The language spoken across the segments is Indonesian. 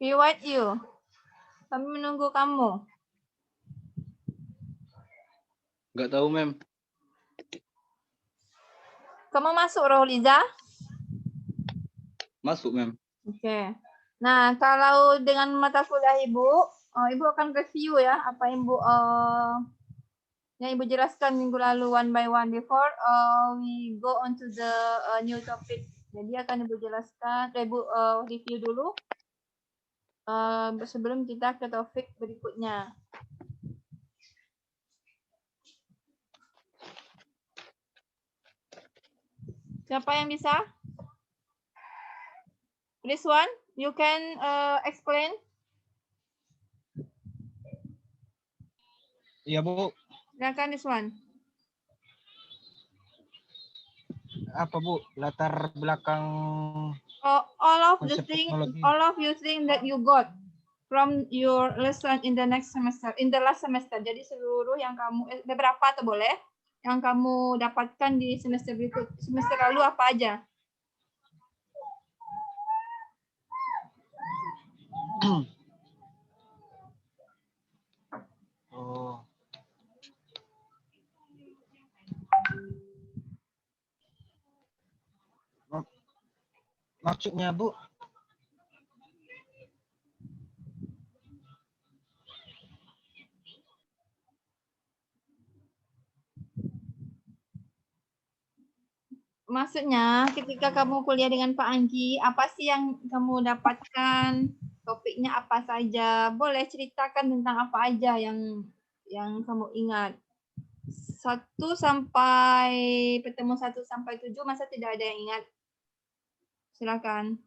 We wait you. Kami menunggu kamu. Nggak tahu, Mem. Kamu masuk, Rohliza? Masuk, Mem. Oke. Nah, kalau dengan mata kuliah Ibu, Ibu akan review ya apa yang Ibu jelaskan minggu lalu one by one before we go on to the new topic. Jadi akan Ibu jelaskan, Ibu review dulu sebelum kita ke topik berikutnya. Siapa yang bisa? This one, you can explain. Iya, Bu. Silakan this one. Apa, Bu? Latar belakang All of konsep teknologi. you think that you got from your lesson in the next semester, in the last semester. Jadi seluruh yang kamu beberapa atau boleh yang kamu dapatkan di semester berikut, semester lalu apa aja? Oh. Maksudnya, Bu? Maksudnya ketika kamu kuliah dengan Pak Anggi, apa sih yang kamu dapatkan? Topiknya apa saja? Boleh ceritakan tentang apa aja yang kamu ingat. 1 sampai pertemuan 1 sampai 7 masa tidak ada yang ingat? Silakan.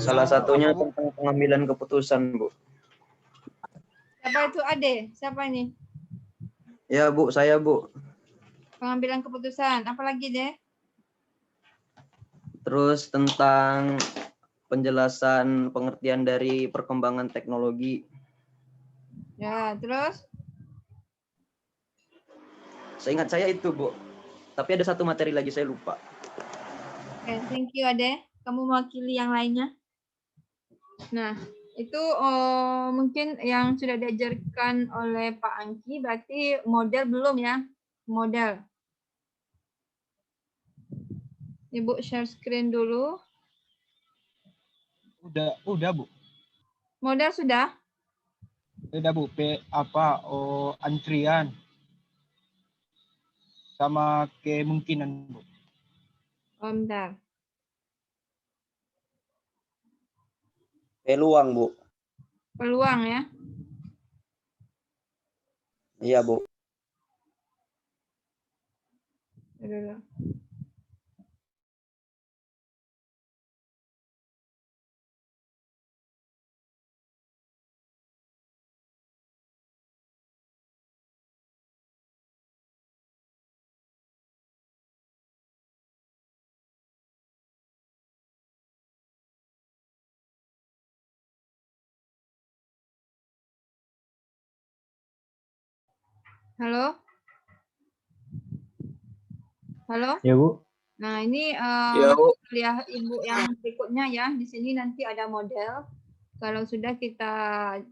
Salah satunya tentang pengambilan keputusan, Bu. Siapa itu Ade? Siapa ini? Ya, Bu, saya, Bu. Pengambilan keputusan. Apalagi deh? Terus tentang penjelasan pengertian dari perkembangan teknologi. Ya, terus? Seingat saya itu, Bu. Tapi ada satu materi lagi, saya lupa. Oke, thank you Ade. Kamu mewakili yang lainnya. Nah, itu mungkin yang sudah diajarkan oleh Pak Angki, berarti model belum ya? Model. Ibu share screen dulu. Udah, Bu. Model sudah? Udah, Bu. Antrian. Sama kemungkinan, Bu. Bentar. Peluang, Bu. Peluang ya? Iya, Bu. Dulu. Halo? Halo? Ya, Bu. Nah, ini Ya, Bu. kuliah Ibu yang berikutnya ya. Di sini nanti ada model. Kalau sudah kita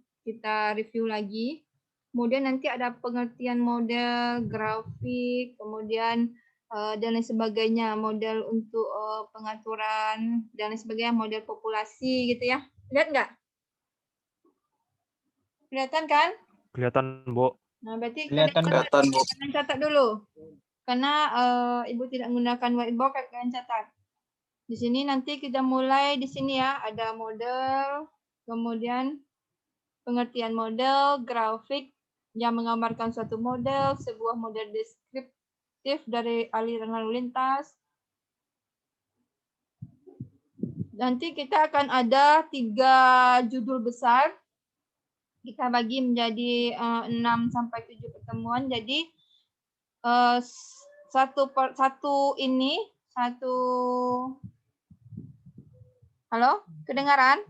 review lagi. Kemudian nanti ada pengertian model, grafik, kemudian dan lain sebagainya, model untuk pengaturan dan lain sebagainya, model populasi gitu ya. Lihat nggak? Kelihatan kan? Kelihatan, Bu. Nah, berarti Kelihatan, Bu. Kelihatan, Bu. kalian catat dulu. Karena Ibu tidak menggunakan whiteboard, kalian catat. Di sini nanti kita mulai di sini ya, ada model, kemudian pengertian model, grafik yang menggambarkan suatu model, sebuah model deskriptif dari aliran lalu lintas. Nanti kita akan ada 3 judul besar. Kita bagi menjadi 6 sampai 7 pertemuan. Jadi halo, kedengaran?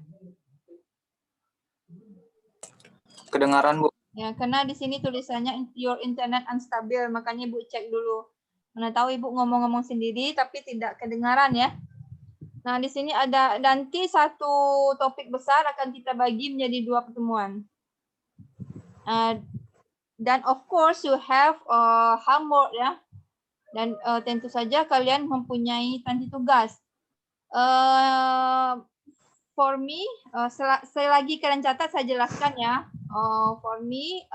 Kedengaran, Bu. Ya, karena di sini tulisannya your internet unstable, makanya Ibu cek dulu. Mana tahu Ibu ngomong-ngomong sendiri tapi tidak kedengaran ya. Nah, di sini ada nanti satu topik besar akan kita bagi menjadi 2 pertemuan. Dan of course you have homework ya. Dan tentu saja kalian mempunyai tanda tugas. For me, selagi kalian catat saya jelaskan ya. For me,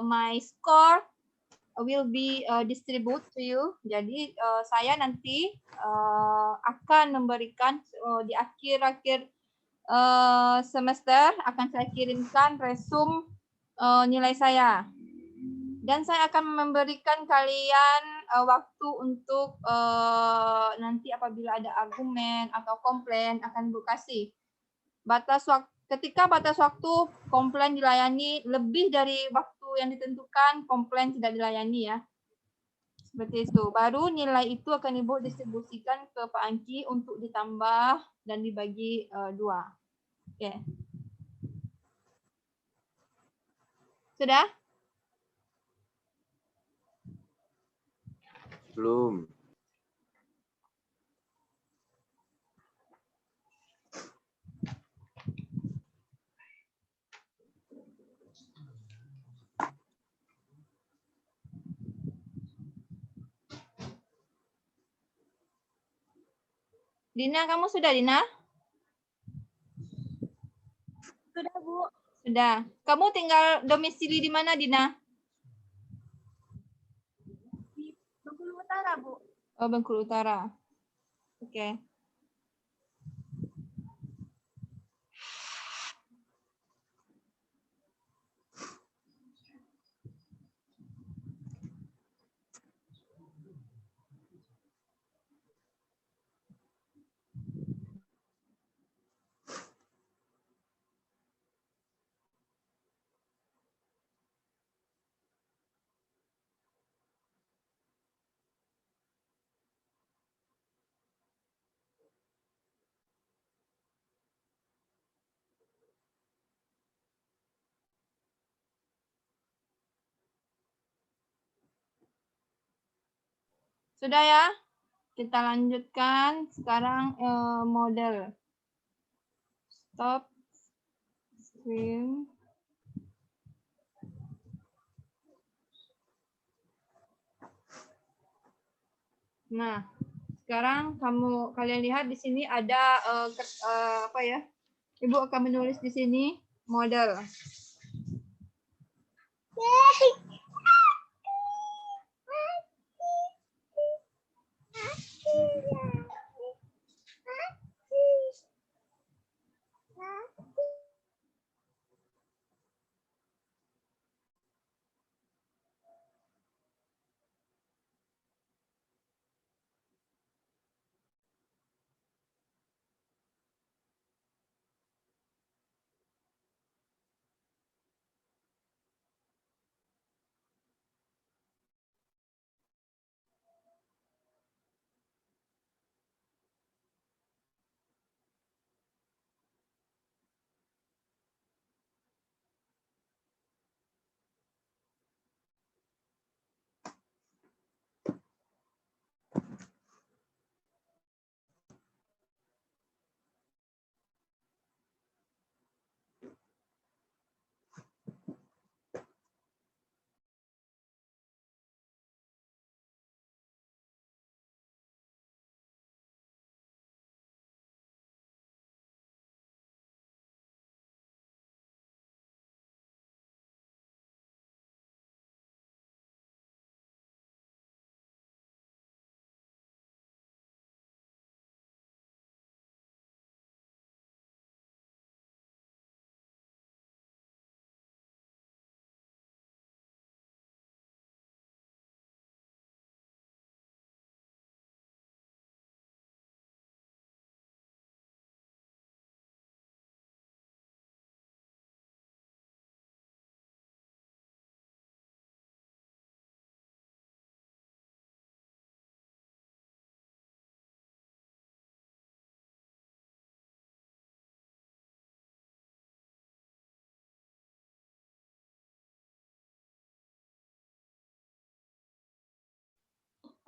my score will be distribute to you. Jadi saya nanti akan memberikan di akhir-akhir semester akan saya kirimkan resume nilai saya. Dan saya akan memberikan kalian waktu untuk nanti apabila ada argumen atau komplain akan Ibu kasih. Ketika batas waktu komplain dilayani lebih dari waktu yang ditentukan, komplain tidak dilayani ya. Seperti itu. Baru nilai itu akan Ibu distribusikan ke Pak Angki untuk ditambah dan dibagi 2. Oke. Sudah? Belum. Dina, kamu sudah, Dina? Sudah, Bu. Sudah. Kamu tinggal domisili di mana, Dina? Di Bengkulu Utara, Bu. Oh, Bengkulu Utara. Oke. Sudah ya? Kita lanjutkan sekarang model. Stop screen. Nah, sekarang kalian lihat di sini ada apa ya? Ibu akan menulis di sini model.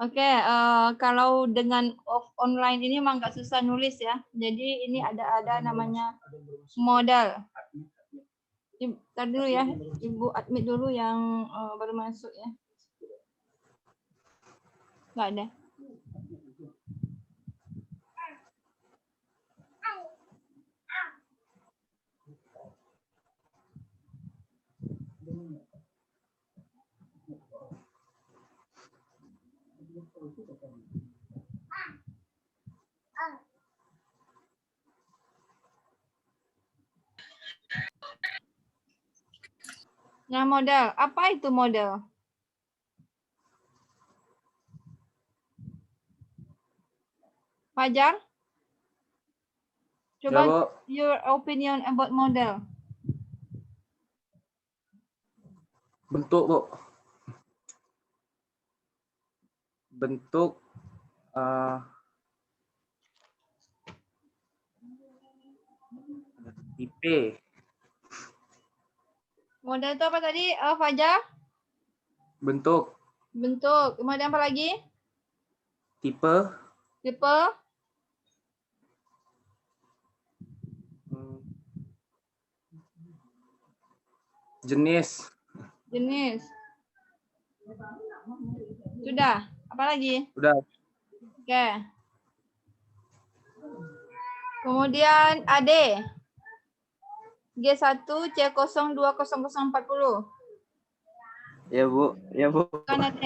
Oke, kalau dengan online ini emang nggak susah nulis ya. Jadi ini ada namanya modal. Tadi dulu ya, Ibu admit dulu yang baru masuk ya. Nggak ada. Nah, modal. Apa itu modal? Fajar? Ya, Coba Bu. your opinion about model. Bentuk, Bu. Bentuk tipe. Model itu apa tadi, Fajar? Bentuk. Bentuk. Kemudian apa lagi? Tipe. Tipe. Jenis. Jenis. Sudah. Apa lagi? Udah. Oke. Kemudian AD. G1 C0 20040. Ya, Bu. Ya, Bu. Kan AD.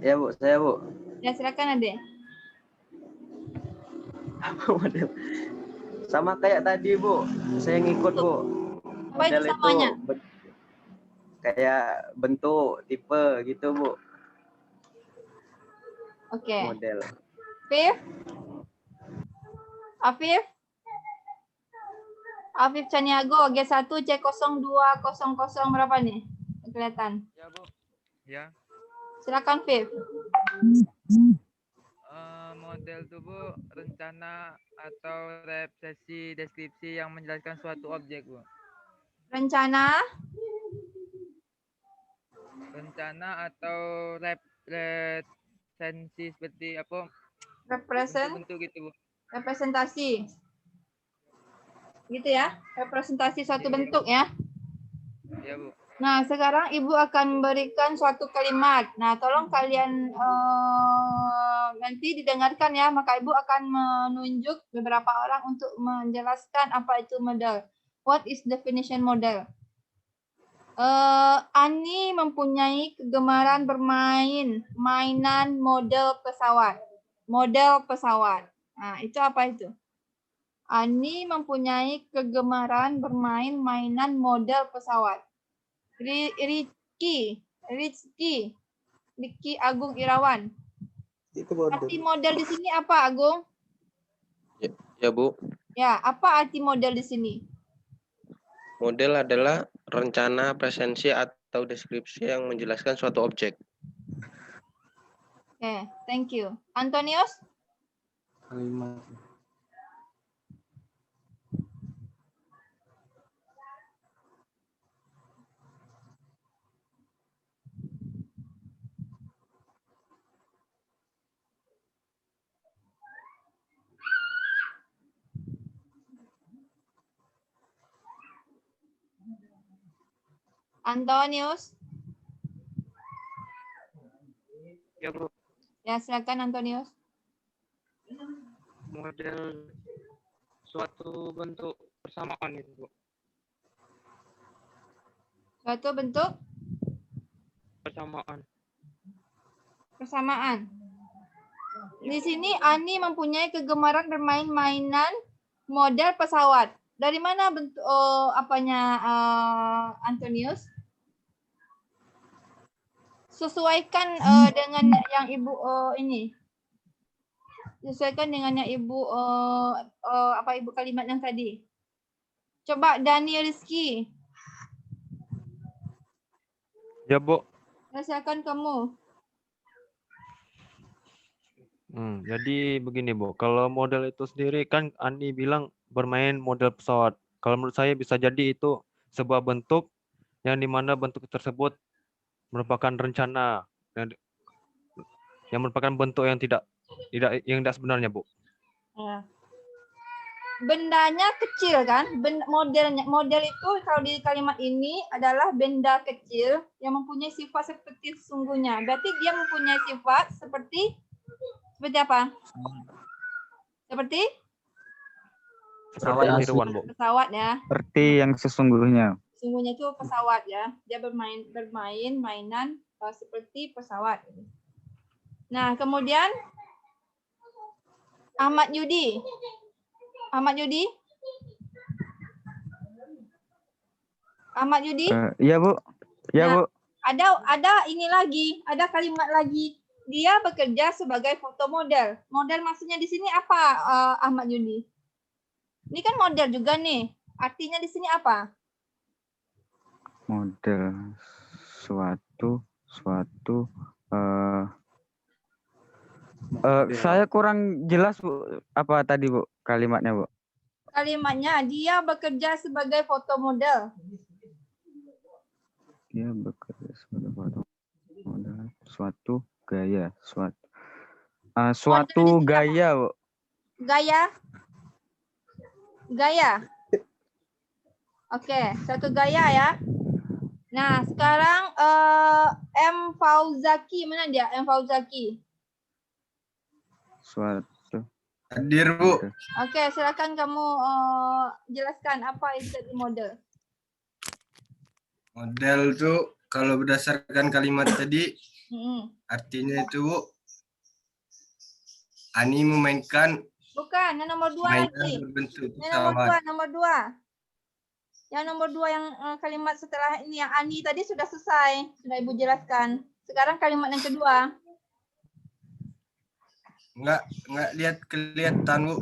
Ya, Bu. Saya, Bu. Ya, silakan AD. Model. Sama kayak tadi, Bu. Saya ngikut, Bu. Apa itu Model samanya? kayak bentuk, tipe gitu, Bu. Oke. Model. Afif? Afif Caniago, G1 C0 200 berapa nih? Kelihatan. Ya, Bu. Ya. Silakan, Fif. Model tuh, Bu, rencana atau representasi deskripsi yang menjelaskan suatu objek, Bu. Rencana Atau representasi seperti apa? Bentuk-bentuk gitu, Bu. representasi. Gitu ya, representasi suatu bentuk ya. Ya, Bu. Nah, sekarang Ibu akan memberikan suatu kalimat. Nah, tolong kalian nanti didengarkan ya, maka Ibu akan menunjuk beberapa orang untuk menjelaskan apa itu model. What is definition model? Ani mempunyai kegemaran bermain mainan model pesawat. Model pesawat. Nah, itu apa itu? Ani mempunyai kegemaran bermain mainan model pesawat. Rizky Agung Irawan. Arti model di sini apa, Agung? Ya, Bu. Ya, apa arti model di sini? Model adalah rencana, presensi, atau deskripsi yang menjelaskan suatu objek. Oke, thank you. Antonius? Kalimat. Antonius? Ya, Bu. Ya, silakan Antonius. Model suatu bentuk persamaan itu, Bu. Suatu bentuk persamaan. Di sini Ani mempunyai kegemaran bermain mainan model pesawat. Dari mana bentuk apanya Antonius? Sesuaikan dengan yang Ibu ini. Sesuaikan dengan yang Ibu apa Ibu kalimat yang tadi. Coba Daniel Rizky. Ya, Bu. Silakan kamu. Jadi begini, Bu. Kalau model itu sendiri kan Ani bilang bermain model pesawat. Kalau menurut saya bisa jadi itu sebuah bentuk yang dimana bentuk tersebut merupakan rencana yang merupakan bentuk yang tidak sebenarnya, Bu. Ya. Bendanya kecil kan? Model itu kalau di kalimat ini adalah benda kecil yang mempunyai sifat seperti sesungguhnya. Berarti dia mempunyai sifat seperti apa? Seperti Seperti tiruan, Bu. pesawat ya. Seperti yang sesungguhnya. Sesungguhnya itu pesawat ya. Dia bermain mainan seperti pesawat. Nah, kemudian Ahmad Yudi. Iya, Bu. Iya, Nah, Bu. Ada ini lagi, ada kalimat lagi. Dia bekerja sebagai fotomodel. Model maksudnya di sini apa, Ahmad Yudi? Ini kan model juga nih. Artinya di sini apa? Model suatu saya kurang jelas, Bu. Apa tadi, Bu? Kalimatnya, Bu. Kalimatnya dia bekerja sebagai fotomodel. Dia bekerja sebagai fotomodel. Suatu gaya, suatu gaya, Bu. Gaya. Oke, suatu gaya ya. Nah, sekarang M. Fauzaki, mana dia? M. Fauzaki. Suatu. Hadir, Bu. Oke, silakan kamu jelaskan apa itu model. Model tuh kalau berdasarkan kalimat tadi, artinya itu, Bu, Ani memainkan Bukan, yang nomor 2 mainan lagi. berbentuk Yang pesawat. nomor 2. Yang nomor 2 yang kalimat setelah ini yang Ani tadi sudah selesai, sudah Ibu jelaskan. Sekarang kalimat yang kedua. Enggak kelihatan, Bu.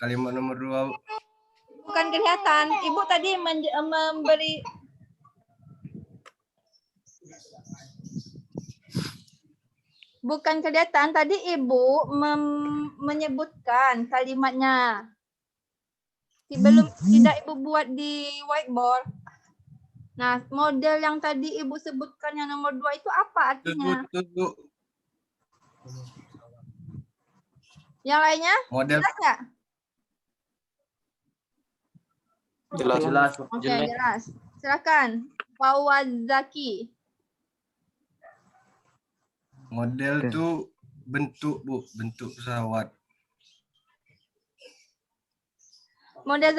Kalimat nomor 2, Bu. Bukan kelihatan. Ibu tadi memberi bukan kelihatan. Tadi Ibu menyebutkan kalimatnya. Tidak Ibu buat di whiteboard. Nah, model yang tadi Ibu sebutkan yang nomor 2 itu apa artinya? Bu. Yang lainnya? Model Jelas nggak? Jelas. Oke, jelas. Silakan. Fawazaki. model tuh bentuk, Bu, bentuk pesawat. Model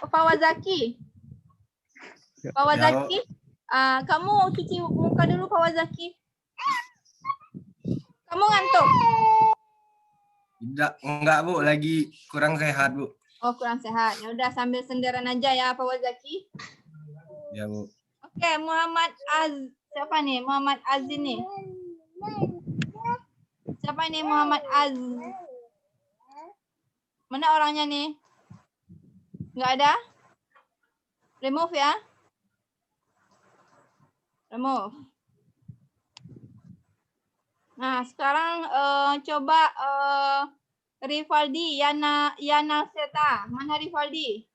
Fawazaki. Fawazaki. Kamu cuci muka dulu, Fawazaki. Kamu ngantuk? Enggak, Bu, lagi kurang sehat, Bu. Oh, kurang sehat. Ya udah sambil senderan aja ya, Fawazaki. Ya, Bu. Oke, siapa nih? Muhammad Azin nih. Siapa ini Muhammad Mana orangnya nih? Nggak ada? Remove ya. Remove. Nah, sekarang coba Rivaldi, Yana Seta. Mana Rivaldi?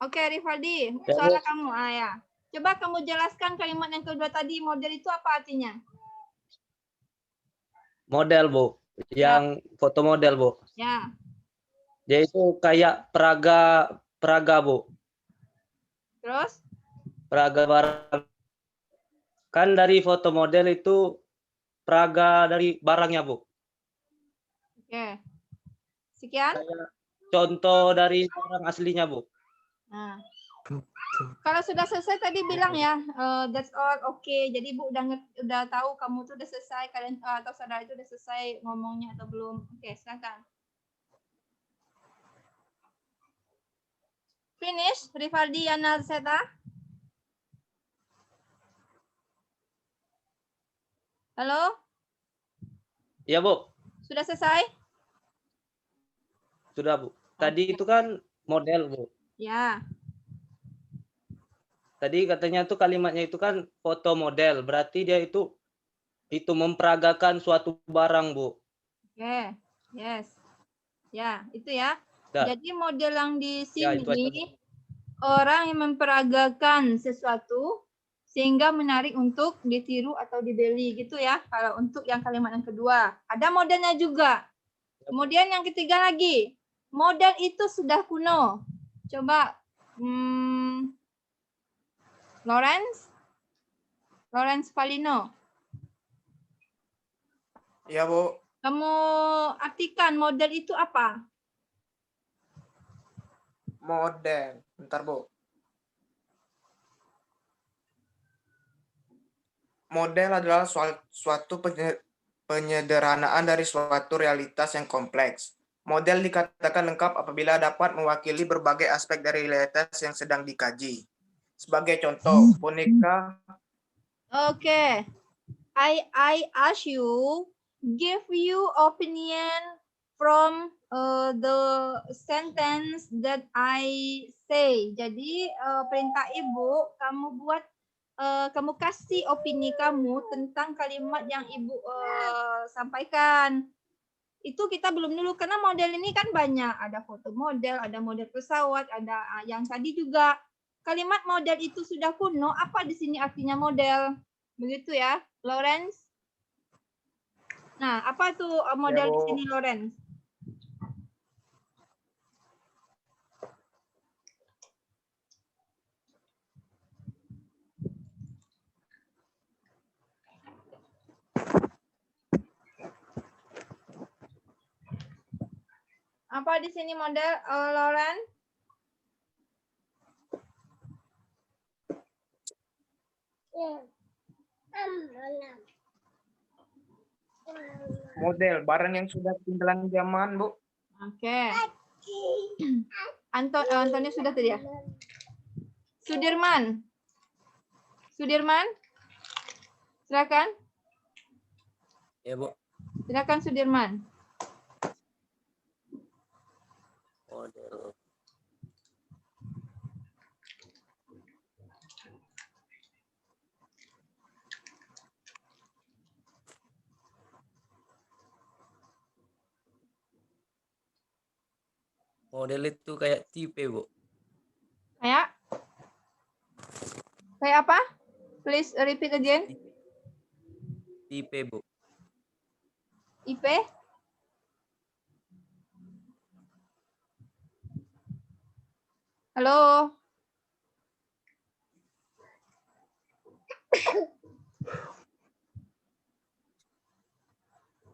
Oke, Rivaldi, suara kamu. Ya. Coba kamu jelaskan kalimat yang kedua tadi, model itu apa artinya? Model, Bu. Yang foto model, Bu. Ya. Dia itu kayak peraga, Bu. Terus? Peraga barang. Kan dari foto model itu peraga dari barangnya, Bu. Oke. Sekian. Kayak contoh dari barang aslinya, Bu. Nah. Kalau sudah selesai tadi bilang ya, that's all, oke. Jadi Bu udah tahu kamu tuh udah selesai, kalian atau saudara itu udah selesai ngomongnya atau belum? Oke, silakan. Finish, Rivaldi Yana Seta. Halo? Iya, Bu. Sudah selesai? Sudah, Bu. Tadi itu kan model, Bu. Ya. Tadi katanya tuh kalimatnya itu kan foto model. Berarti dia itu memperagakan suatu barang, Bu. Oke. Yes. Ya, itu ya. Ya. Jadi model yang di Ya, itu aja, sini orang yang memperagakan sesuatu sehingga menarik untuk ditiru atau dibeli gitu ya. Kalau untuk yang kalimat yang kedua, ada modelnya juga. Kemudian yang ketiga lagi, model itu sudah kuno. Coba Lawrence Valino. Ya, Bu. Kamu artikan model itu apa? Model. Bentar, Bu. Model adalah suatu penyederhanaan dari suatu realitas yang kompleks. Model dikatakan lengkap apabila dapat mewakili berbagai aspek dari realitas yang sedang dikaji. Sebagai contoh, boneka. Okay. I ask you, give you opinion from the sentence that I say. Jadi perintah Ibu, kamu kasih opini kamu tentang kalimat yang Ibu sampaikan. Itu kita belum dulu karena model ini kan banyak. Ada foto model, ada model pesawat, ada yang tadi juga. Kalimat model itu sudah kuno, apa di sini artinya model? Begitu ya, Lawrence? Nah, apa tuh model di sini, Lawrence? Apa di sini model, Lauren? Model barang yang sudah ketinggalan zaman, Bu. Oke. Antonio sudah tadi ya? Sudirman. Silakan. Ya, Bu. Silakan Sudirman. Model. Model itu kayak tipe, Bu. Kayak apa? Please repeat again. Tipe, Bu. IP? Halo?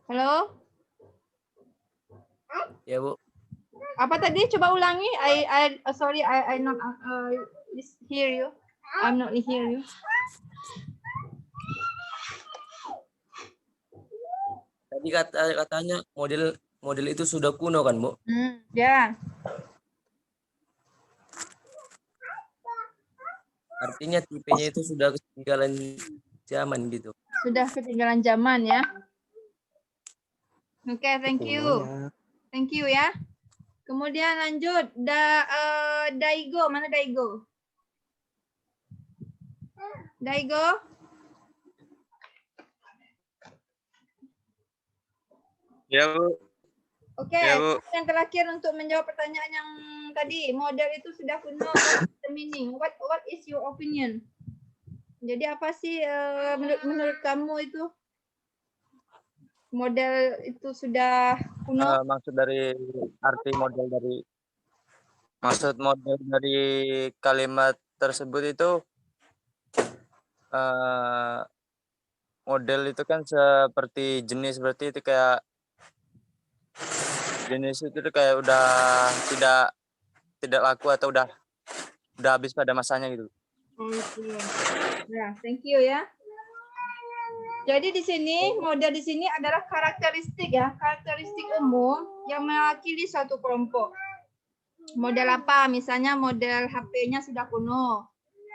Halo? Ya, Bu. Apa tadi? Coba ulangi. Sorry, I not hear you. I'm not hear you. Tadi katanya model itu sudah kuno kan, Bu? Ya. Artinya tipenya itu sudah ketinggalan zaman gitu. Sudah ketinggalan zaman ya. Oke, thank you. Thank you ya. Kemudian lanjut, Daigo, mana Daigo? Daigo? Ya, Bu. Oke, Ya, Bu. yang terakhir untuk menjawab pertanyaan yang tadi, model itu sudah kuno, what's the meaning? What is your opinion? Jadi apa sih menurut kamu itu model itu sudah kuno? Maksud model dari kalimat tersebut itu model itu kan seperti jenis, berarti itu kayak jenis itu kayak udah tidak laku atau udah habis pada masanya gitu. Oke. Ya, thank you ya. Jadi di sini model di sini adalah karakteristik ya, karakteristik umum yang mewakili suatu kelompok. Model apa? Misalnya model HP-nya sudah kuno.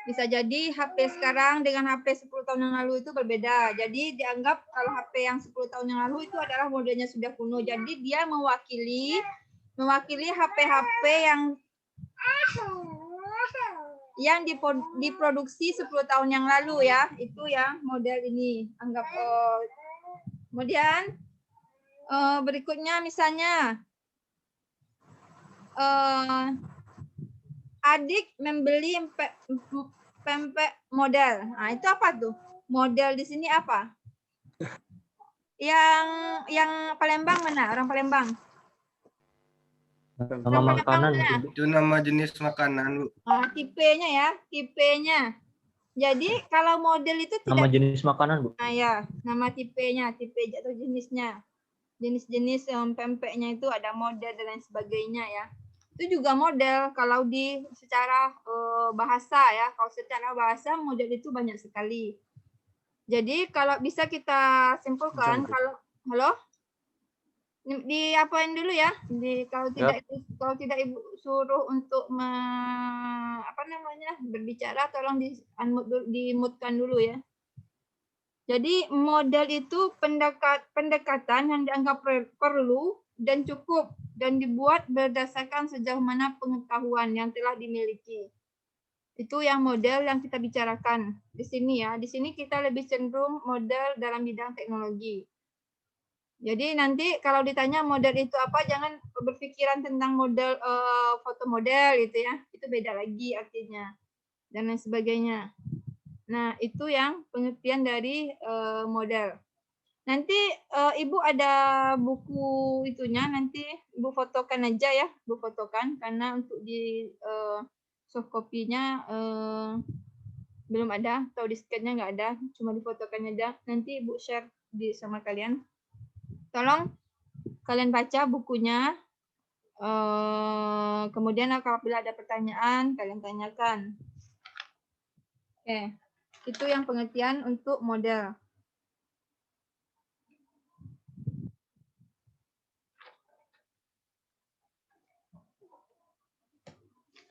Bisa jadi HP sekarang dengan HP 10 tahun yang lalu itu berbeda. Jadi dianggap kalau HP yang 10 tahun yang lalu itu adalah modelnya sudah kuno. Jadi dia mewakili HP-HP yang diproduksi 10 tahun yang lalu ya. Itu ya model ini. Anggap kemudian berikutnya misalnya adik membeli pempek model. Nah, itu apa tuh? Model di sini apa? Yang Palembang mana? Orang Palembang. Nama makanan mungkin. Itu nama jenis makanan, Bu. Tipenya ya, tipenya. Jadi kalau model itu Nama tidak jenis makanan, Bu. Nah ya, nama tipenya, tipe atau jenisnya. Jenis-jenis pempeknya itu ada model dan lain sebagainya ya. Itu juga model kalau di secara bahasa ya. Kalau secara bahasa model itu banyak sekali. Jadi kalau bisa kita simpulkan halo? Diapain dulu ya? Kalau tidak Ibu suruh untuk berbicara, tolong di-mute-kan dulu ya. Jadi model itu pendekatan yang dianggap perlu dan cukup dan dibuat berdasarkan sejauh mana pengetahuan yang telah dimiliki. Itu yang model yang kita bicarakan di sini ya. Di sini kita lebih cenderung model dalam bidang teknologi. Jadi nanti kalau ditanya model itu apa, jangan berpikiran tentang model foto model gitu ya. Itu beda lagi artinya dan lain sebagainya. Nah, itu yang pengertian dari model. Nanti Ibu ada buku itunya, nanti Ibu fotokan aja ya, Ibu fotokan karena untuk di soft copy-nya belum ada, atau disketnya nggak ada, cuma difotokan aja. Nanti Ibu share sama kalian. Tolong kalian baca bukunya, kemudian apabila ada pertanyaan, kalian tanyakan. Oke, itu yang pengertian untuk model.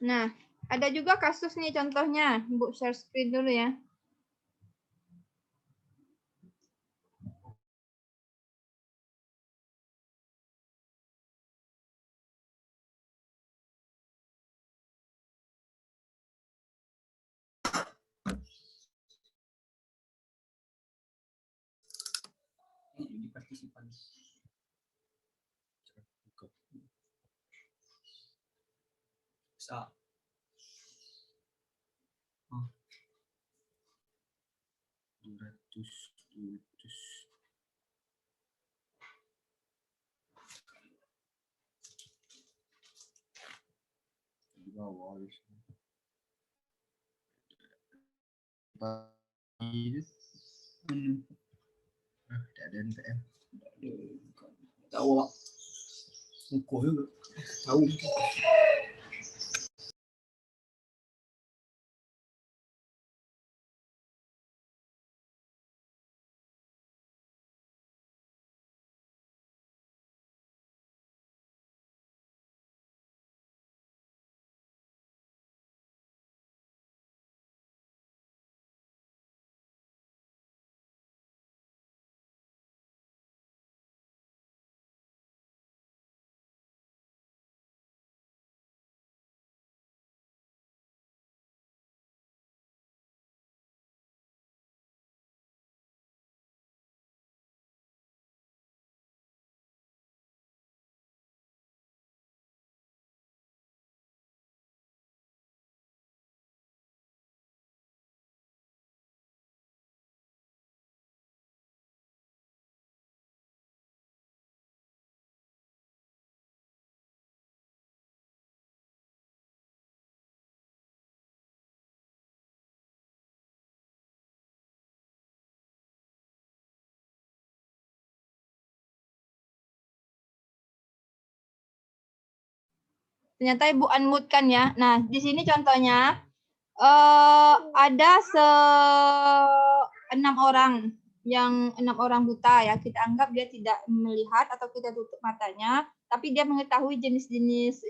Nah, ada juga kasus nih contohnya. Bu share screen dulu ya. Jadi partisipan. Bisa. Oh. 200. Di bawah. Tidak ada NPM. Tahu Pak. Muka juga. Tahu. Ternyata Ibu unmute kan ya. Nah, di sini contohnya ada 6 orang, yang 6 orang buta ya. Kita anggap dia tidak melihat atau kita tutup matanya, tapi dia mengetahui jenis-jenis,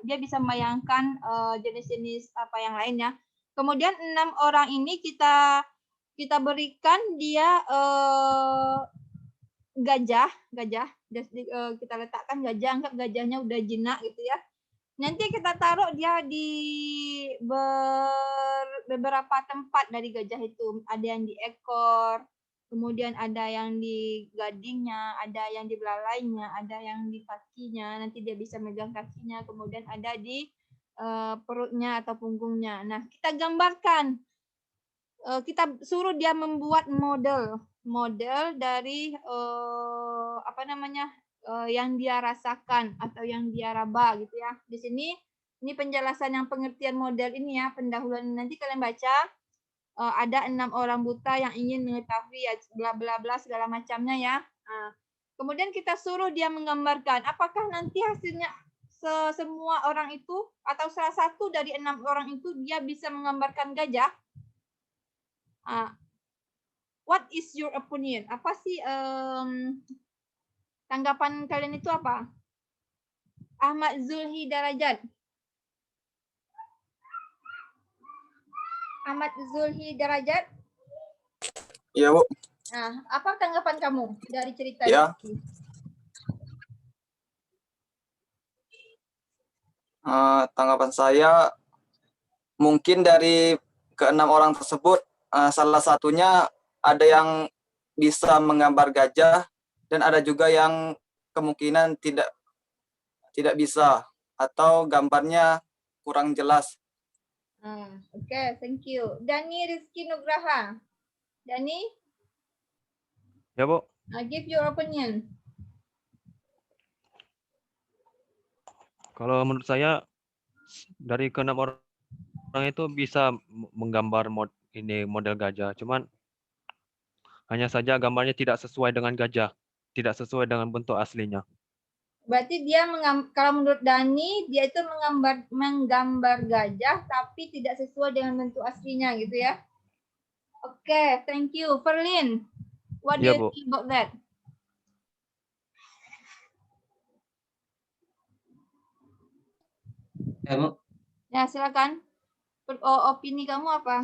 dia bisa membayangkan jenis-jenis apa yang lainnya. Kemudian 6 orang ini kita berikan dia gajah, kita letakkan gajah, anggap gajahnya udah jinak gitu ya. Nanti kita taruh dia di beberapa tempat dari gajah itu. Ada yang di ekor, kemudian ada yang di gadingnya, ada yang di belalainya, ada yang di kakinya. Nanti dia bisa megang kakinya, kemudian ada di perutnya atau punggungnya. Nah, kita gambarkan kita suruh dia membuat model dari apa namanya yang dia rasakan atau yang dia raba gitu ya. Di sini ini penjelasan yang pengertian model ini ya, pendahuluan. Nanti kalian baca ada 6 orang buta yang ingin mengetahui ya, bla bla bla segala macamnya ya. Kemudian kita suruh dia menggambarkan apakah nanti hasilnya semua orang itu atau salah satu dari 6 orang itu dia bisa menggambarkan gajah. What is your opinion? Apa sih tanggapan kalian itu apa? Ahmad Zulhi Darajat. Ahmad Zulhi Darajat. Iya, Bu. Nah, apa tanggapan kamu dari cerita Ya. ini? Tanggapan saya mungkin dari ke-6 orang tersebut salah satunya ada yang bisa menggambar gajah dan ada juga yang kemungkinan tidak bisa atau gambarnya kurang jelas. Oke, thank you. Dani Rizky Nugraha. Dani, Ya, Bu. give your opinion. Kalau menurut saya dari ke-6 orang itu bisa menggambar model gajah, cuman hanya saja gambarnya tidak sesuai dengan gajah, tidak sesuai dengan bentuk aslinya. Berarti dia kalau menurut Dani dia itu menggambar gajah tapi tidak sesuai dengan bentuk aslinya gitu ya. Oke, thank you. Ferlin, what do Iya, you Bu. think about that? Ya, Bu. Ya, silakan. Opini kamu apa?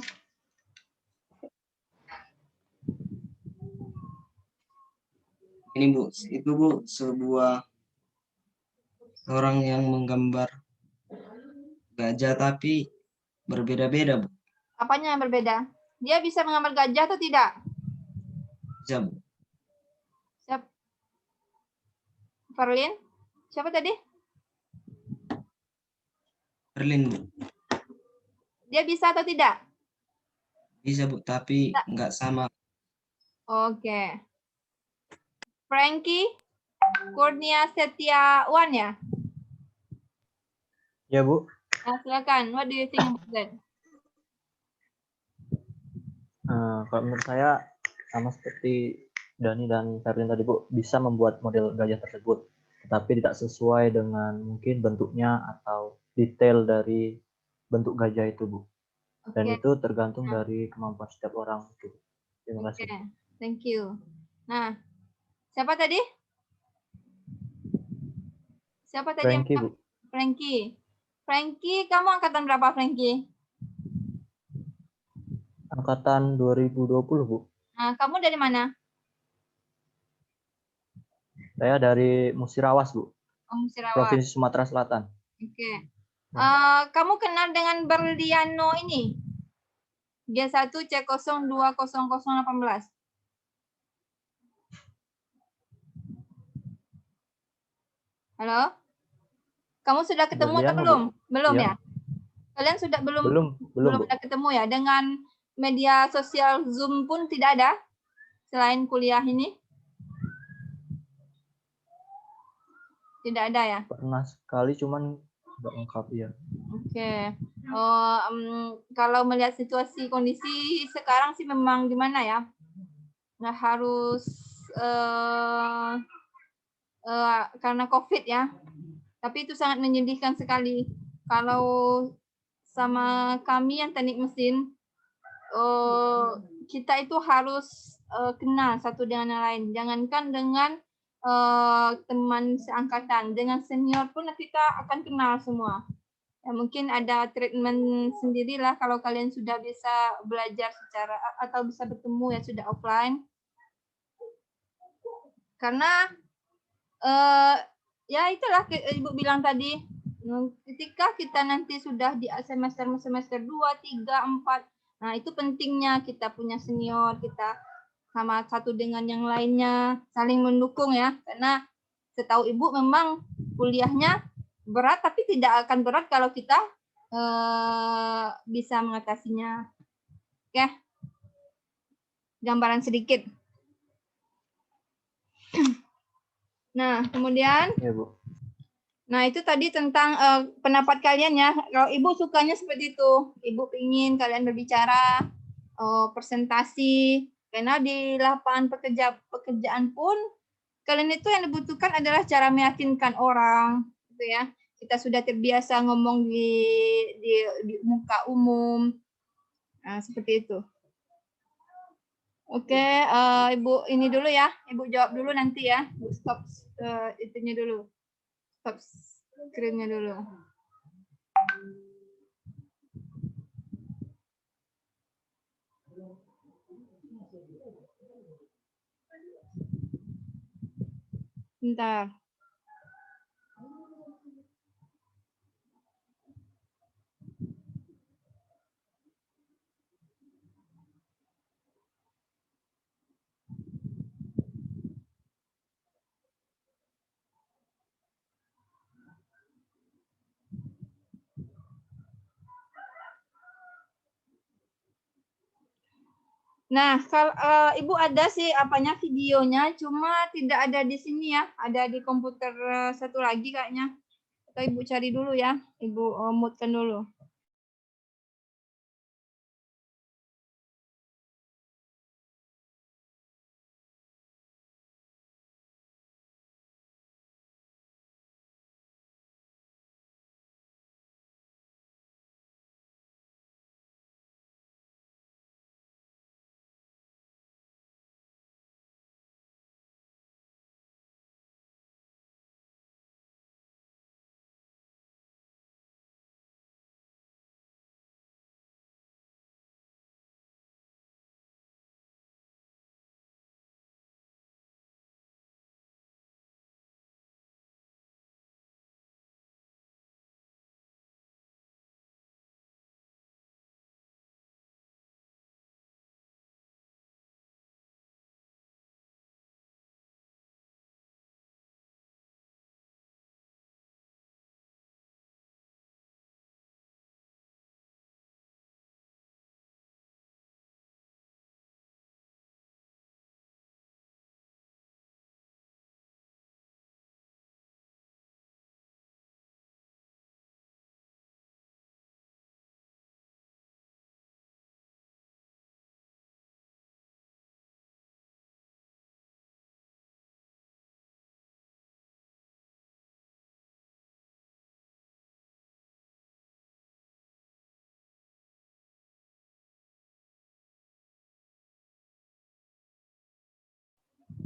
Ini Bu, itu Bu sebuah orang yang menggambar gajah tapi berbeda-beda, Bu. Apanya yang berbeda? Dia bisa menggambar gajah atau tidak? Bisa, Bu. Siap. Ferlin? Siapa tadi? Berlin, Bu. Dia bisa atau tidak? Bisa, Bu, tapi nggak sama. Oke. Frankie Kurnia Setiawan ya? Ya, Bu. Nah, silakan. What do you think about that? Kalau menurut saya sama seperti Dani dan Ferlin tadi, Bu, bisa membuat model gajah tersebut, tetapi tidak sesuai dengan mungkin bentuknya atau detail dari bentuk gajah itu, Bu. Dan Oke. itu tergantung dari kemampuan setiap orang. Terima kasih. Oke, thank you. Nah, siapa tadi? Siapa tadi? Frankie, Bu. Frankie. Frankie, kamu angkatan berapa, Frankie? Angkatan 2020, Bu. Nah, kamu dari mana? Saya dari Musirawas, Bu. Musirawas. Provinsi Sumatera Selatan. Oke. Kamu kenal dengan Berliano ini? G1 C0 20018. Halo? Kamu sudah ketemu atau Berliano, belum? Bu. Belum Iya. ya? Kalian sudah belum Belum, Bu. ada ketemu ya? Dengan media sosial Zoom pun tidak ada? Selain kuliah ini? Tidak ada ya? Pernah sekali, cuman nggak lengkap ya. Oke. Kalau melihat situasi kondisi sekarang sih memang gimana ya? Nggak harus karena COVID ya. Tapi itu sangat menyedihkan sekali. Kalau sama kami yang teknik mesin, kita itu harus kenal satu dengan yang lain. Jangankan dengan teman seangkatan, dengan senior pun kita akan kenal semua. Ya, mungkin ada treatment sendirilah kalau kalian sudah bisa belajar secara atau bisa bertemu ya sudah offline. Karena ya itulah Ibu bilang tadi, ketika kita nanti sudah di semester 2, 3, 4, nah itu pentingnya kita punya senior, kita sama satu dengan yang lainnya, saling mendukung ya. Karena setahu Ibu memang kuliahnya berat, tapi tidak akan berat kalau kita bisa mengatasinya. Oke, gambaran sedikit. Nah, kemudian Iya, Bu. nah itu tadi tentang pendapat kalian ya. Kalau Ibu sukanya seperti itu. Ibu ingin kalian berbicara presentasi, karena di lapangan pekerjaan pun kalian itu yang dibutuhkan adalah cara meyakinkan orang, gitu ya. Kita sudah terbiasa ngomong di muka umum, nah, seperti itu. Oke, Ibu ini dulu ya, Ibu jawab dulu nanti ya, Ibu stop itunya dulu, stop screen-nya dulu. Bentar. Nah, kalau Ibu ada sih apanya videonya, cuma tidak ada di sini ya, ada di komputer satu lagi kayaknya. Atau Ibu cari dulu ya, Ibu mute-kan dulu.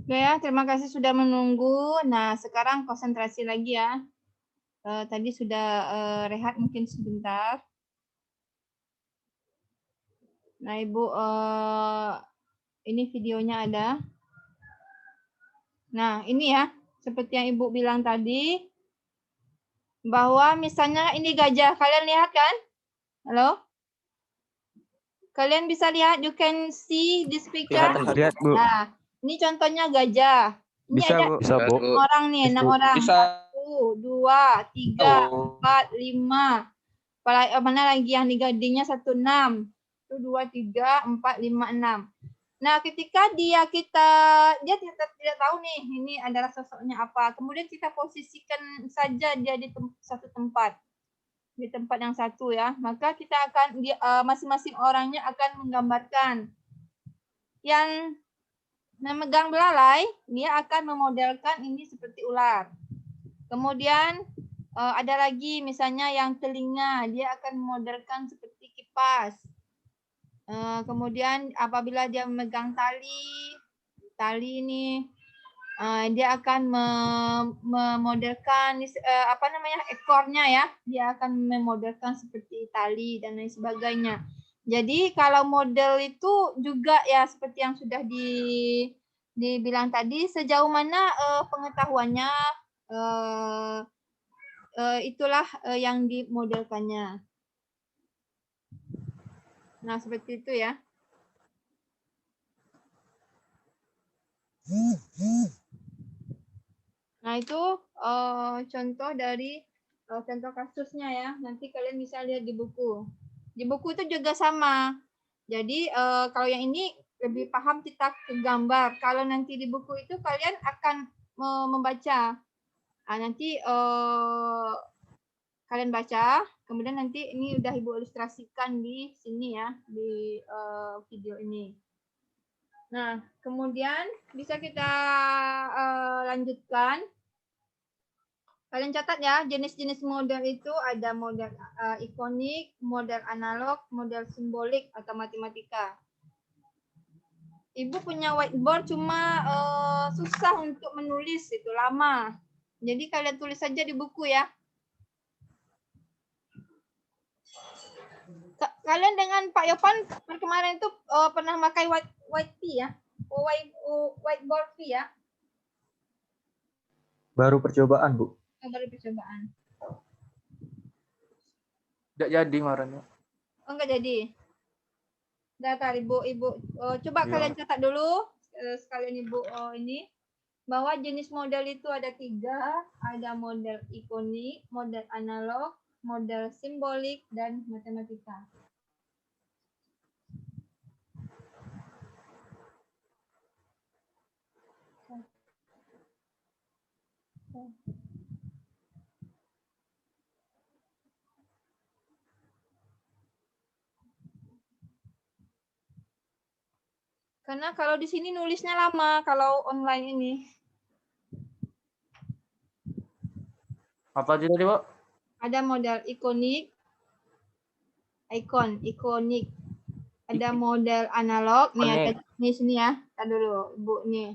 Oke ya, terima kasih sudah menunggu. Nah, sekarang konsentrasi lagi ya. Tadi sudah rehat mungkin sebentar. Nah, Ibu, ini videonya ada. Nah, ini ya, seperti yang Ibu bilang tadi, bahwa misalnya ini gajah. Kalian lihat kan? Halo? Kalian bisa lihat, you can see this picture? Lihat, Bu. Nah, ini contohnya gajah. Ini Bisa, ada Bu. Bisa, Bu. 6 orang nih, 6 orang. Bisa. 1, 2, 3, 4, 5. Mana lagi yang digadinya 1, 6. 1, 2, 3, 4, 5, 6. Nah, ketika dia tidak tahu nih, ini adalah sosoknya apa. Kemudian kita posisikan saja dia di satu tempat. Di tempat yang satu ya. Maka kita akan, masing-masing orangnya akan menggambarkan. Yang memegang belalai, dia akan memodelkan ini seperti ular. Kemudian ada lagi misalnya yang telinga, dia akan memodelkan seperti kipas. Kemudian apabila dia memegang tali ini, dia akan memodelkan ekornya ya, dia akan memodelkan seperti tali dan lain sebagainya. Jadi kalau model itu juga ya seperti yang sudah dibilang tadi, sejauh mana pengetahuannya itulah yang dimodelkannya. Nah, seperti itu ya. Nah, itu contoh dari contoh kasusnya ya. Nanti kalian bisa lihat di buku. Di buku itu juga sama. Jadi kalau yang ini lebih paham kita ke gambar. Kalau nanti di buku itu kalian akan membaca. Nanti kalian baca, kemudian nanti ini udah Ibu ilustrasikan di sini ya, di video ini. Nah, kemudian bisa kita lanjutkan. Kalian catat ya, jenis-jenis model itu ada model ikonik, model analog, model simbolik, atau matematika. Ibu punya whiteboard cuma susah untuk menulis, itu lama. Jadi kalian tulis saja di buku ya. Kalian dengan Pak Yopan kemarin itu pernah pakai white P ya? Whiteboard P ya? Baru percobaan, Bu. Baru percobaan. Tidak jadi kemarin. Oh, enggak jadi. Data Ibu coba Iya. kalian catat dulu sekalian Ibu ini bahwa jenis model itu ada 3, ada model ikonik, model analog, model simbolik, dan matematika. Karena kalau di sini nulisnya lama, kalau online ini. Apa aja tadi, Bu? Ada model ikonik, ikonik. Ada model analog, nih ada di sini ya. Tadi dulu, Ibu nih.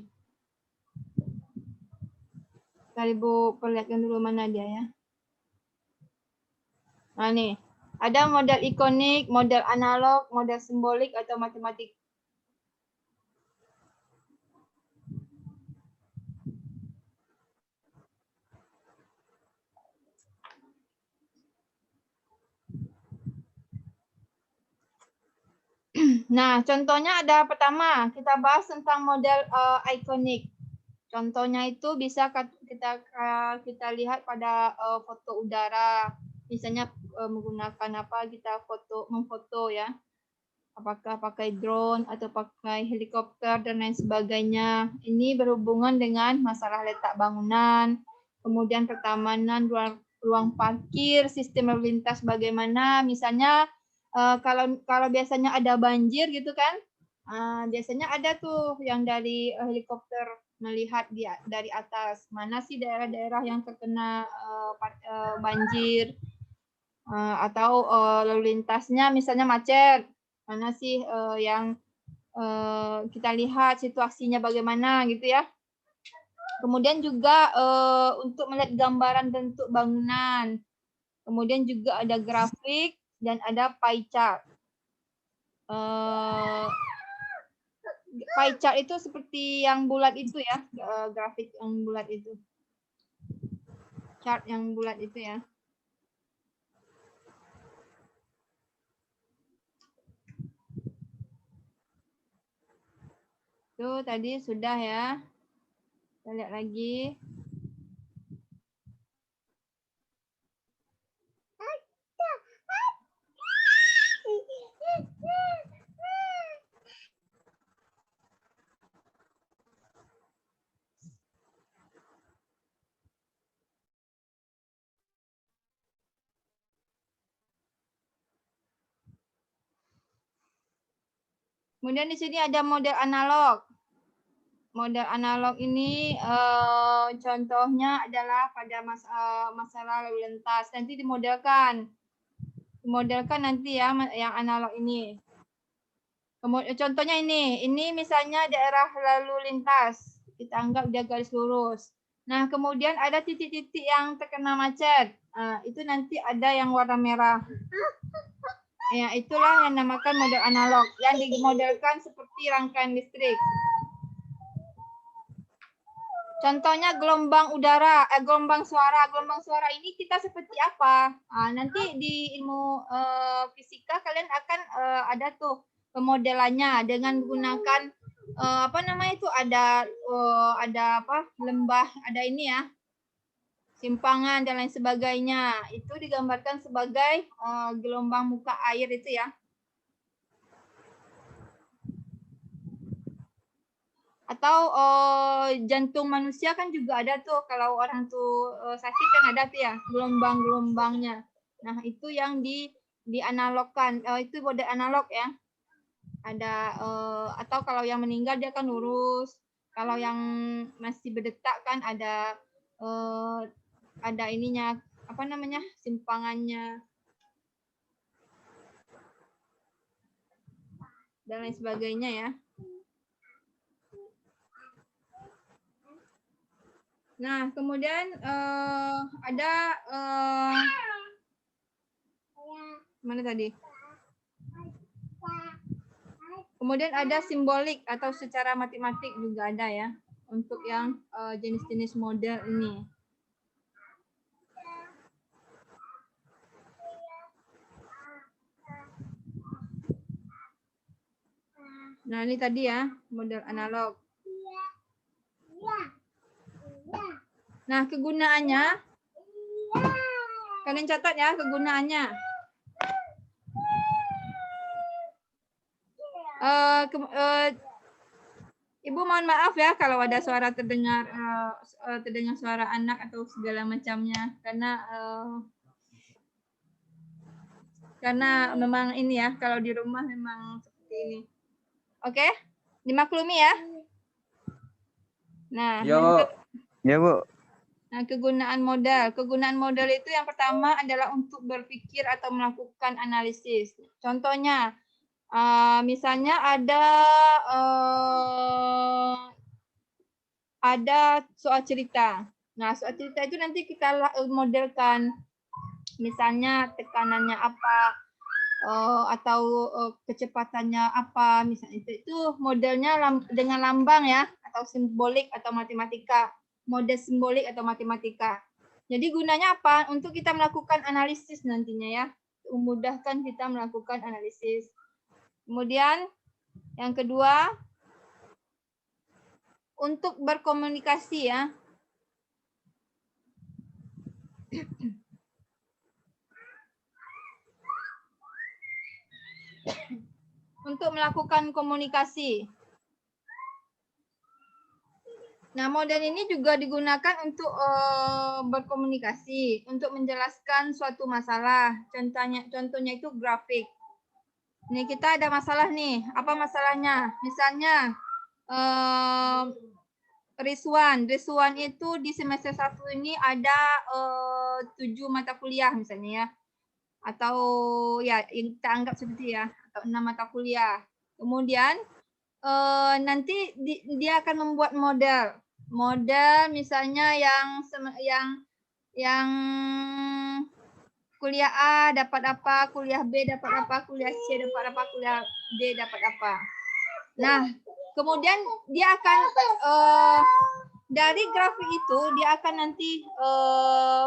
Tadi Ibu perlihatkan dulu mana dia ya. Nah nih, ada model ikonik, model analog, model simbolik atau matematik. Nah, contohnya ada pertama, kita bahas tentang model ikonik. Contohnya itu bisa kita lihat pada foto udara. Misalnya menggunakan apa kita memfoto ya. Apakah pakai drone atau pakai helikopter dan lain sebagainya. Ini berhubungan dengan masalah letak bangunan, kemudian pertamanan ruang parkir, sistem lalu lintas bagaimana. Misalnya kalau biasanya ada banjir gitu kan, biasanya ada tuh yang dari helikopter melihat dari atas mana sih daerah-daerah yang terkena banjir, atau lalu lintasnya misalnya macet, mana sih yang kita lihat situasinya bagaimana gitu ya. Kemudian juga untuk melihat gambaran bentuk bangunan, kemudian juga ada grafik dan ada pie chart. Pie chart itu seperti yang bulat itu ya, grafik yang bulat itu. Chart yang bulat itu ya. Itu tadi sudah ya. Kita lihat lagi. Kemudian di sini ada model analog. Model analog ini contohnya adalah pada masalah lalu lintas. Nanti dimodelkan nanti ya yang analog ini. Kemudian contohnya ini misalnya daerah lalu lintas. Kita anggap dia garis lurus. Nah, kemudian ada titik-titik yang terkena macet. Itu nanti ada yang warna merah. Ya, itulah yang dinamakan model analog yang dimodelkan seperti rangkaian listrik. Contohnya gelombang udara, gelombang suara. Gelombang suara ini kita seperti apa? Nanti di ilmu fisika kalian akan ada tuh pemodelannya dengan menggunakan apa namanya itu ada apa lembah, ada ini ya. Simpangan dan lain sebagainya, itu digambarkan sebagai gelombang muka air itu ya. Atau jantung manusia kan juga ada tuh, kalau orang tuh sakit kan ada tuh ya gelombang-gelombangnya. Nah itu yang dianalogkan, itu model analog ya. Ada atau kalau yang meninggal dia kan lurus, kalau yang masih berdetak kan ada ininya, apa namanya, simpangannya dan lain sebagainya ya. Nah, kemudian ada mana tadi? Kemudian ada simbolik atau secara matematik juga ada ya untuk yang jenis-jenis model ini. Nah, ini tadi ya model analog. Nah, kegunaannya, kalian catat ya kegunaannya. Ibu mohon maaf ya kalau ada suara terdengar suara anak atau segala macamnya, karena memang ini ya, kalau di rumah memang seperti ini. Oke, dimaklumi ya. Nah, Ya, Bu. Nah, kegunaan modal. Kegunaan modal itu yang pertama adalah untuk berpikir atau melakukan analisis. Contohnya, misalnya ada soal cerita. Nah, soal cerita itu nanti kita modelkan. Misalnya tekanannya apa, atau kecepatannya apa, misalnya itu modelnya dengan lambang ya, atau simbolik atau matematika. Model simbolik atau matematika. Jadi gunanya apa? Untuk kita melakukan analisis nantinya ya. Memudahkan kita melakukan analisis. Kemudian yang kedua, untuk berkomunikasi ya. Untuk melakukan komunikasi. Nah, model ini juga digunakan untuk berkomunikasi, untuk menjelaskan suatu masalah. Contohnya itu grafik. Nih, kita ada masalah nih. Apa masalahnya? Misalnya, Rizwan itu di semester 1 ini ada 7 mata kuliah misalnya ya. Atau ya, kita anggap seperti ya, atau 6 mata kuliah. Kemudian, nanti dia akan membuat model misalnya yang kuliah A dapat apa, kuliah B dapat apa, kuliah C dapat apa, kuliah D dapat apa. Nah, kemudian dia akan dari grafik itu dia akan nanti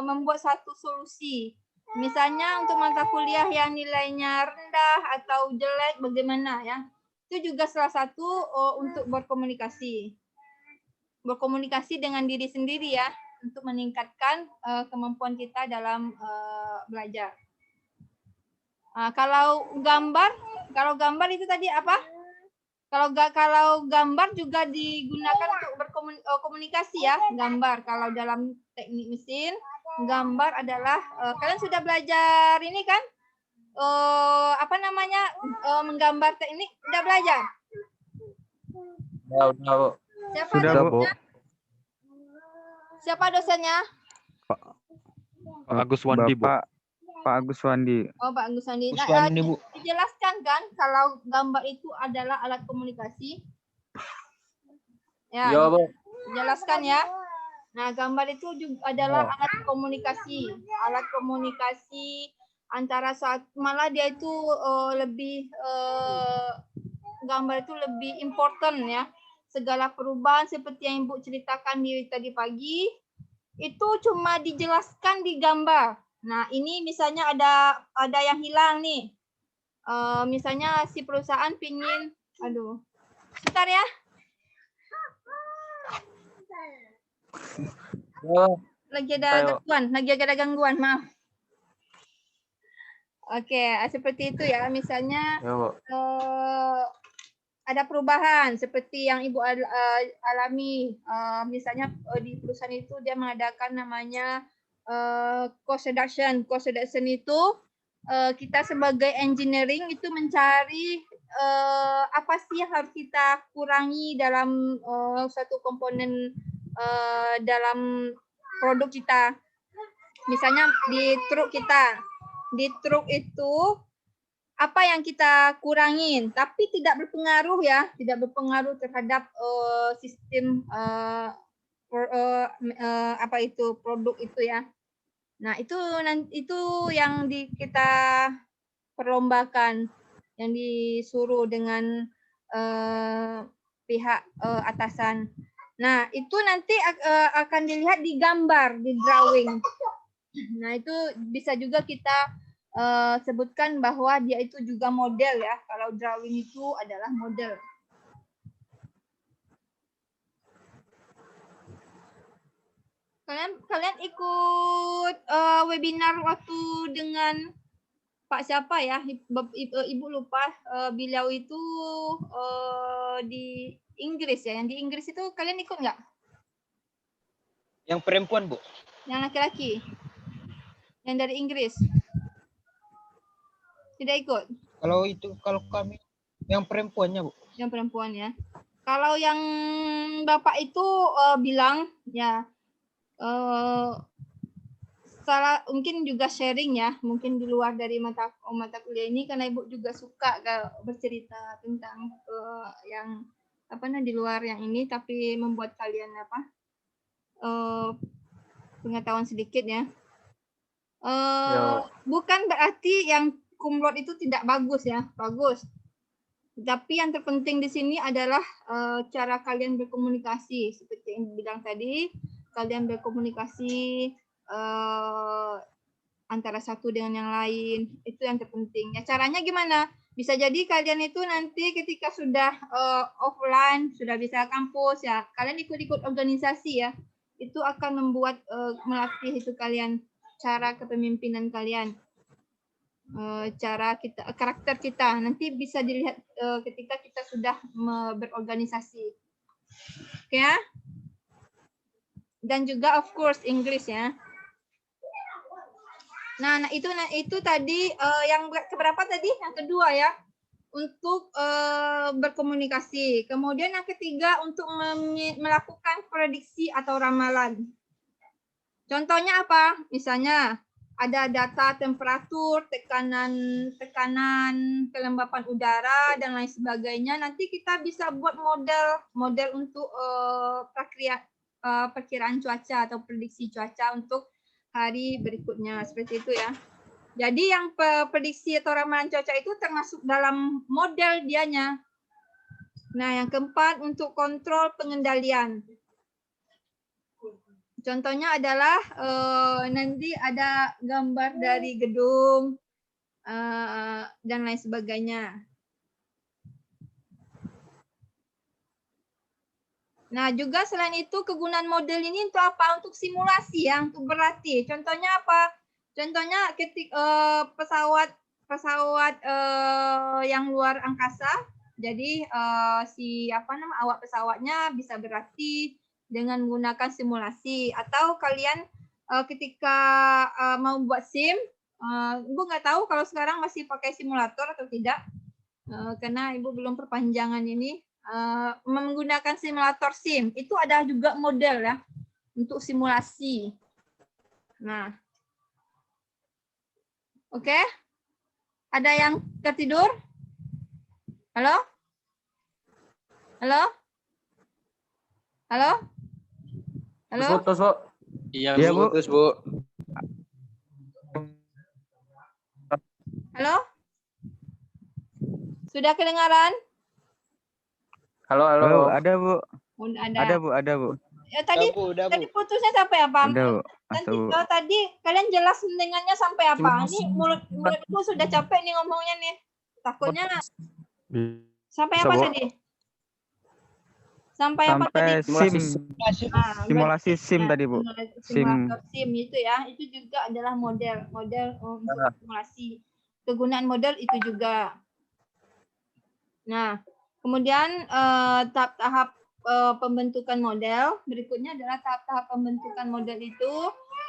membuat satu solusi. Misalnya untuk mata kuliah yang nilainya rendah atau jelek bagaimana ya. Itu juga salah satu untuk berkomunikasi. Berkomunikasi dengan diri sendiri ya, untuk meningkatkan kemampuan kita dalam belajar. Kalau gambar itu tadi apa? Kalau gambar juga digunakan untuk berkomunikasi ya, gambar. Kalau dalam teknik mesin, gambar adalah kalian sudah belajar ini kan? Apa namanya, menggambar teknik, udah belajar? Udah, Bu. Siapa Sudah, Bu. Siapa dosennya? Pak Agus Wandi, Bu. Pak Agus Wandi. Oh, Pak Agus Wandi. Agus Wandi, Bu. Dijelaskan kan kalau gambar itu adalah alat komunikasi? Ya, Yo, Bu. jelaskan ya. Nah, gambar itu juga adalah alat komunikasi. Alat komunikasi antara malah dia itu lebih gambar itu lebih important ya. Segala perubahan seperti yang Ibu ceritakan tadi pagi itu cuma dijelaskan di gambar. Nah, ini misalnya ada yang hilang nih. Misalnya si perusahaan pingin, sebentar ya. Lagi ada gangguan, maaf. Oke, seperti itu ya. Misalnya ada perubahan seperti yang Ibu alami. Misalnya di perusahaan itu dia mengadakan namanya cost reduction. Cost reduction itu kita sebagai engineering itu mencari apa sih yang harus kita kurangi dalam suatu komponen dalam produk kita. Misalnya di truk kita. Di truk itu apa yang kita kurangin, tapi tidak berpengaruh ya, tidak berpengaruh terhadap sistem apa itu produk itu ya. Nah itu yang kita perlombakan, yang disuruh dengan pihak atasan. Nah itu nanti akan dilihat di gambar, di drawing. Nah itu bisa juga kita sebutkan bahwa dia itu juga model ya. Kalau drawing itu adalah model. Kalian ikut webinar waktu dengan Pak siapa ya? Ibu lupa. Beliau itu di Inggris ya. Yang di Inggris itu kalian ikut nggak? Yang perempuan, Bu. Yang laki-laki. Yang dari Inggris. Tidak ikut? Kalau kami yang perempuannya, Bu. Yang perempuan ya. Kalau yang Bapak itu bilang ya mungkin juga sharing ya, mungkin di luar dari mata kuliah ini karena Ibu juga suka bercerita tentang yang di luar yang ini, tapi membuat kalian pengetahuan sedikit ya. Bukan berarti yang cum laude itu tidak bagus ya, bagus. Tapi yang terpenting di sini adalah cara kalian berkomunikasi. Seperti yang bilang tadi, kalian berkomunikasi antara satu dengan yang lain. Itu yang terpenting. Ya caranya gimana? Bisa jadi kalian itu nanti ketika sudah offline, sudah bisa kampus ya, kalian ikut-ikut organisasi ya. Itu akan membuat melatih itu kalian, cara kepemimpinan kalian. Cara kita, karakter kita nanti bisa dilihat ketika kita sudah berorganisasi. Oke ya? Dan juga of course Inggris ya. Nah itu tadi yang keberapa tadi? Yang kedua ya, untuk berkomunikasi. Kemudian yang ketiga untuk melakukan prediksi atau ramalan. Contohnya apa? Misalnya ada data temperatur, tekanan, kelembapan udara dan lain sebagainya. Nanti kita bisa buat model untuk perkiraan cuaca atau prediksi cuaca untuk hari berikutnya, seperti itu ya. Jadi yang prediksi atau ramalan cuaca itu termasuk dalam model dianya. Nah, yang keempat untuk kontrol pengendalian. Contohnya adalah nanti ada gambar dari gedung dan lain sebagainya. Nah, juga selain itu kegunaan model ini untuk apa? Untuk simulasi ya, untuk berlatih. Contohnya apa? Contohnya ketika pesawat yang luar angkasa. Jadi awak pesawatnya bisa berlatih dengan menggunakan simulasi, atau kalian ketika mau buat SIM, Ibu nggak tahu kalau sekarang masih pakai simulator atau tidak, karena Ibu belum perpanjangan ini menggunakan simulator SIM. Itu ada juga model ya untuk simulasi. Nah, oke, ada yang tertidur? Halo? Halo? Halo? Halo? Putus, Bu. Iya, Bu. Putus, Bu. Halo? Sudah kedengaran? Halo. Ada, Bu. Ada. Ada, Bu. Ya, tadi putusnya sampai apa? Ada, Bu. Tadi kalian jelas mendengarnya sampai apa? Ini mulutku sudah capek nih ngomongnya nih. Takutnya sampai apa tadi? Sampai apa tadi? Simulasi SIM tadi, Bu. Simulator SIM itu ya, itu juga adalah model untuk simulasi. Kegunaan model itu juga. Nah, Kemudian tahap-tahap pembentukan model. Berikutnya adalah tahap-tahap pembentukan model itu.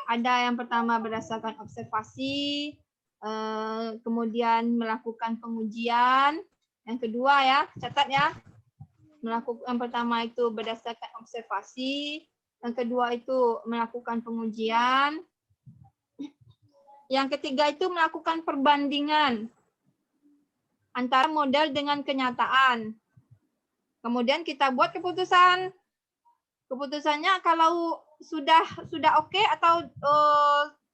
Ada yang pertama berdasarkan observasi, kemudian melakukan pengujian. Yang kedua ya, catat ya. Yang pertama itu berdasarkan observasi, yang kedua itu melakukan pengujian, yang ketiga itu melakukan perbandingan antara model dengan kenyataan. Kemudian kita buat keputusan. Keputusannya kalau sudah oke atau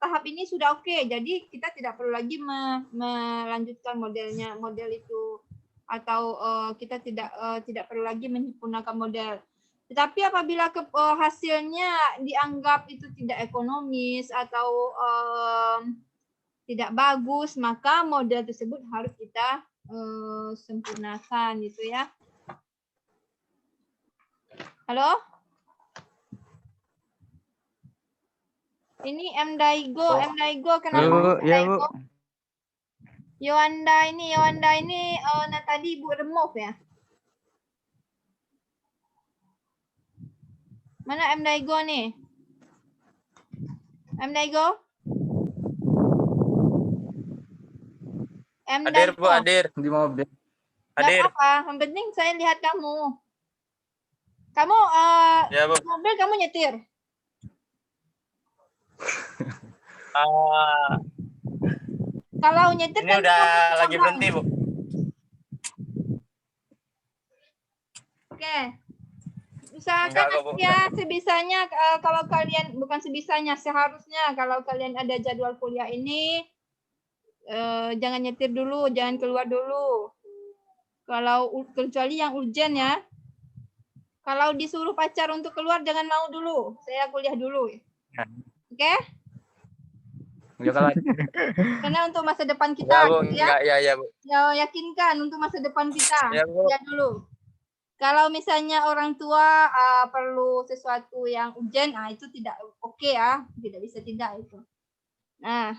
tahap ini sudah oke, jadi kita tidak perlu lagi melanjutkan model itu, atau kita tidak perlu lagi menyempurnakan model. Tetapi apabila hasilnya dianggap itu tidak ekonomis atau tidak bagus, maka model tersebut harus kita sempurnakan gitu ya. Halo? Ini Mdaigo, kenapa Mdaigo? Yowanda ini tadi Ibu remove ya? Mana Mdaigo nih? Mdaigo? Hadir Bu, hadir. Di mobil. Hadir. Gak apa, yang penting saya lihat kamu. Kamu Ya, Bu. mobil kamu nyetir? Kalau nyetir Ini kan udah kamu lagi berhenti, Bu. Oke. Usahakan Enggak kok, Bu. ya sebisanya kalau kalian, bukan sebisanya, seharusnya kalau kalian ada jadwal kuliah ini jangan nyetir dulu, jangan keluar dulu. Kalau kecuali yang urgent ya. Kalau disuruh pacar untuk keluar jangan mau dulu. Saya kuliah dulu. Oke? Ya kalau Karena untuk masa depan kita Ya, Bu. gitu ya. Ya, Bu. Ya, yakinkan untuk masa depan kita. Ya, Bu. Lihat dulu. Kalau misalnya orang tua perlu sesuatu yang urgent, itu tidak oke ya. Tidak bisa tidak itu. Nah,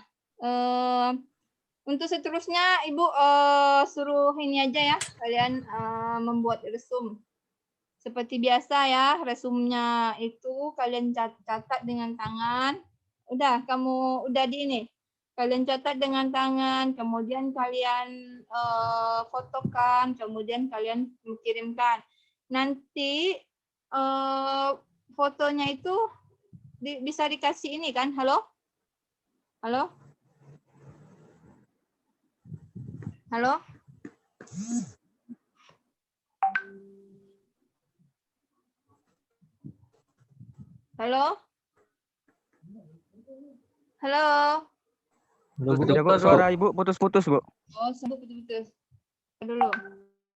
untuk seterusnya Ibu suruh ini aja ya. Kalian membuat resume. Seperti biasa ya, resumnya itu kalian catat dengan tangan. Udah, kamu udah di ini. Kalian catat dengan tangan, kemudian kalian fotokan, kemudian kalian kirimkan. Nanti fotonya itu bisa dikasih ini kan? Halo? Halo? Halo? Halo? Halo? suara Ibu putus-putus, Bu. Oh, sebut putus-putus. Dulu.